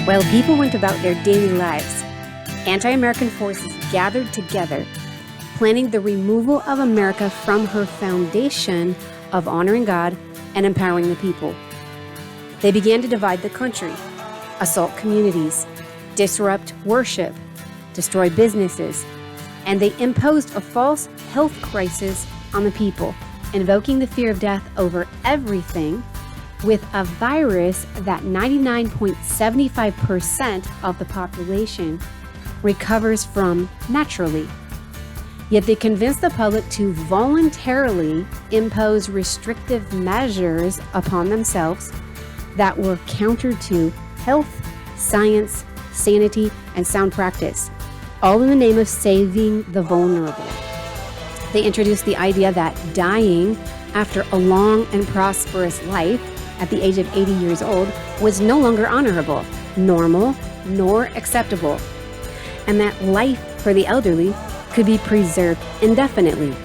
While people went about their daily lives, anti-American forces gathered together, planning the removal of America from her foundation of honoring God and empowering the people. They began to divide the country, assault communities, disrupt worship, destroy businesses, and they imposed a false health crisis on the people, invoking the fear of death over everything with a virus that 99.75% of the population recovers from naturally. Yet they convinced the public to voluntarily impose restrictive measures upon themselves that were counter to health, science, sanity, and sound practice, all in the name of saving the vulnerable. They introduced the idea that dying after a long and prosperous life at the age of 80 years old was no longer honorable, normal, nor acceptable, and that life for the elderly could be preserved indefinitely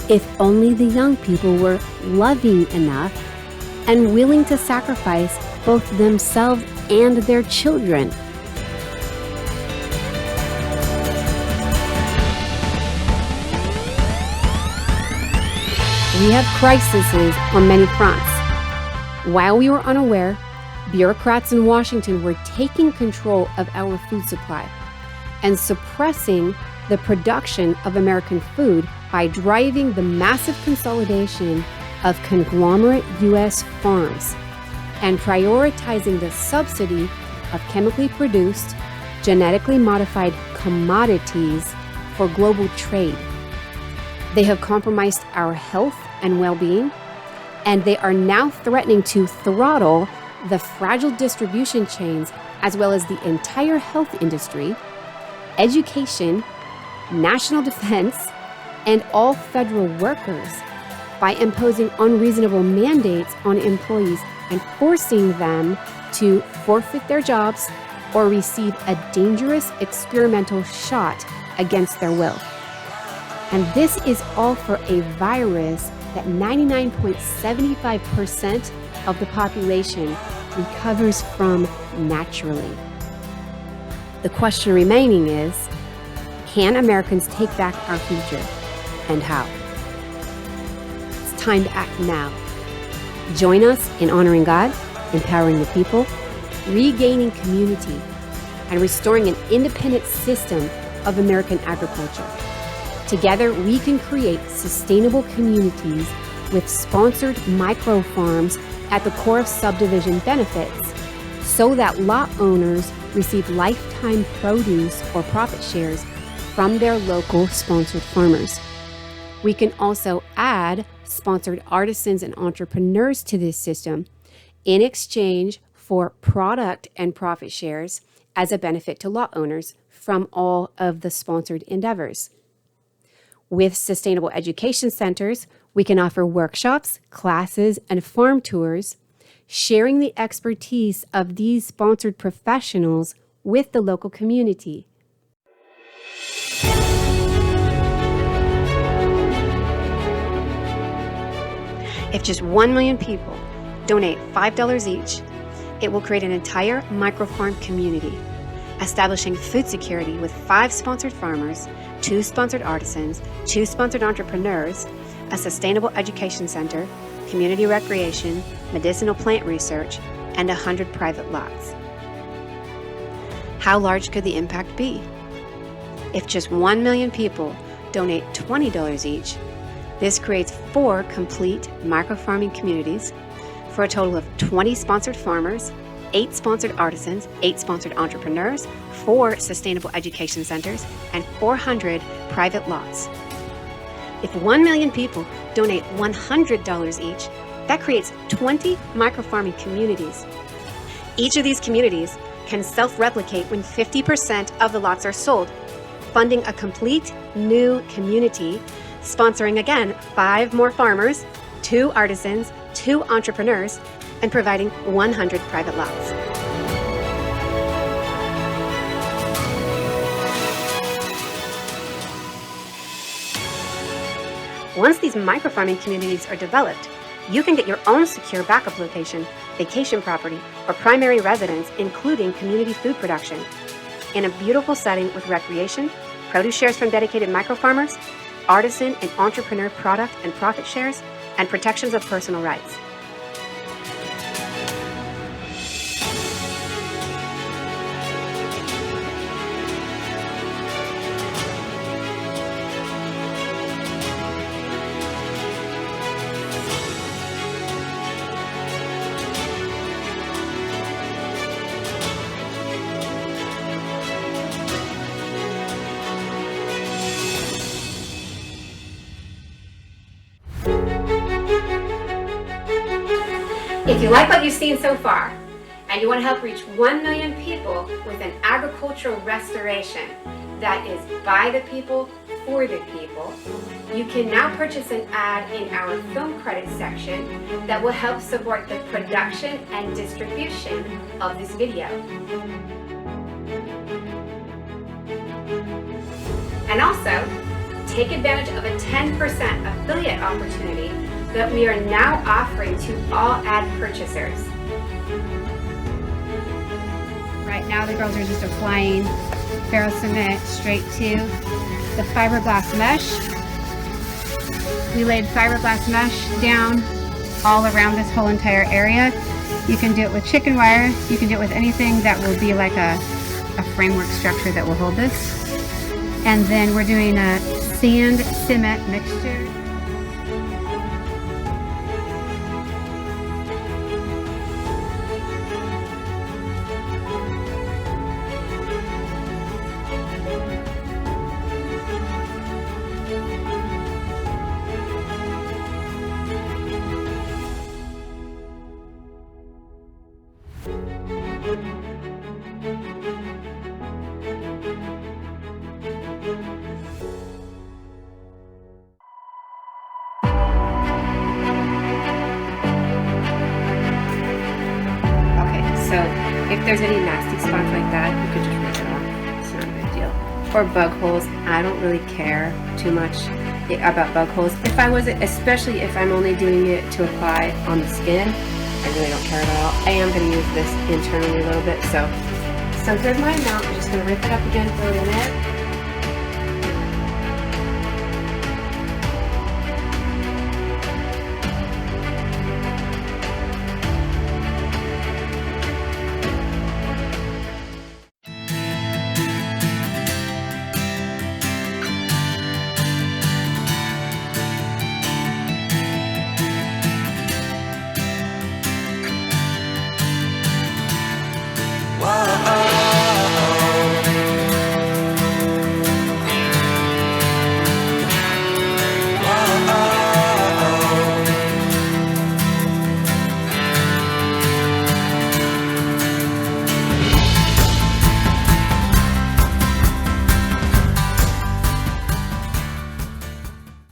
if only the young people were loving enough and willing to sacrifice both themselves and their children. We have crises on many fronts. While we were unaware, bureaucrats in Washington were taking control of our food supply and suppressing the production of American food by driving the massive consolidation of conglomerate U.S. farms and prioritizing the subsidy of chemically produced, genetically modified commodities for global trade. They have compromised our health and well-being, and they are now threatening to throttle the fragile distribution chains as well as the entire health industry, education, national defense, and all federal workers by imposing unreasonable mandates on employees and forcing them to forfeit their jobs or receive a dangerous experimental shot against their will. And this is all for a virus that 99.75% of the population recovers from naturally. The question remaining is, can Americans take back our future, and how? It's time to act now. Join us in honoring God, empowering the people, regaining community, and restoring an independent system of American agriculture. Together, we can create sustainable communities with sponsored micro farms at the core of subdivision benefits so that lot owners receive lifetime produce or profit shares from their local sponsored farmers. We can also add sponsored artisans and entrepreneurs to this system in exchange for product and profit shares as a benefit to lot owners from all of the sponsored endeavors. With sustainable education centers, we can offer workshops, classes, and farm tours, sharing the expertise of these sponsored professionals with the local community. If just 1 million people donate $5 each, it will create an entire microfarm community, establishing food security with 5 sponsored farmers, 2 sponsored artisans, 2 sponsored entrepreneurs, a sustainable education center, community recreation, medicinal plant research, and 100 private lots. How large could the impact be? If just 1 million people donate $20 each, this creates 4 complete microfarming communities for a total of 20 sponsored farmers, 8 sponsored artisans, 8 sponsored entrepreneurs, 4 sustainable education centers, and 400 private lots. If 1 million people donate $100 each, that creates 20 microfarming communities. Each of these communities can self-replicate when 50% of the lots are sold, funding a complete new community, sponsoring again 5 more farmers, 2 artisans, 2 entrepreneurs, and providing 100 private lots. Once these microfarming communities are developed, You can get your own secure backup location, vacation property, or primary residence, including community food production, in a beautiful setting with recreation, produce shares from dedicated microfarmers, artisan and entrepreneur product and profit shares, and protections of personal rights. If you like what you've seen so far, and you want to help reach 1 million people with an agricultural restoration that is by the people, for the people, you can now purchase an ad in our film credits section that will help support the production and distribution of this video. And also, take advantage of a 10% affiliate opportunity that we are now offering to all ad purchasers. Right now the girls are just applying ferro cement straight to the fiberglass mesh. We laid fiberglass mesh down all around this whole entire area. You can do it with chicken wire, you can do it with anything that will be like a framework structure that will hold this. And then we're doing a sand cement mixture. So if there's any nasty spots like that, you could just rip it off. It's not a big deal. Or bug holes, I don't really care too much about bug holes. If I was, especially if I'm only doing it to apply on the skin, I really don't care at all. I am going to use this internally a little bit. So here's my amount. I'm just going to rip it up again, throw it in there.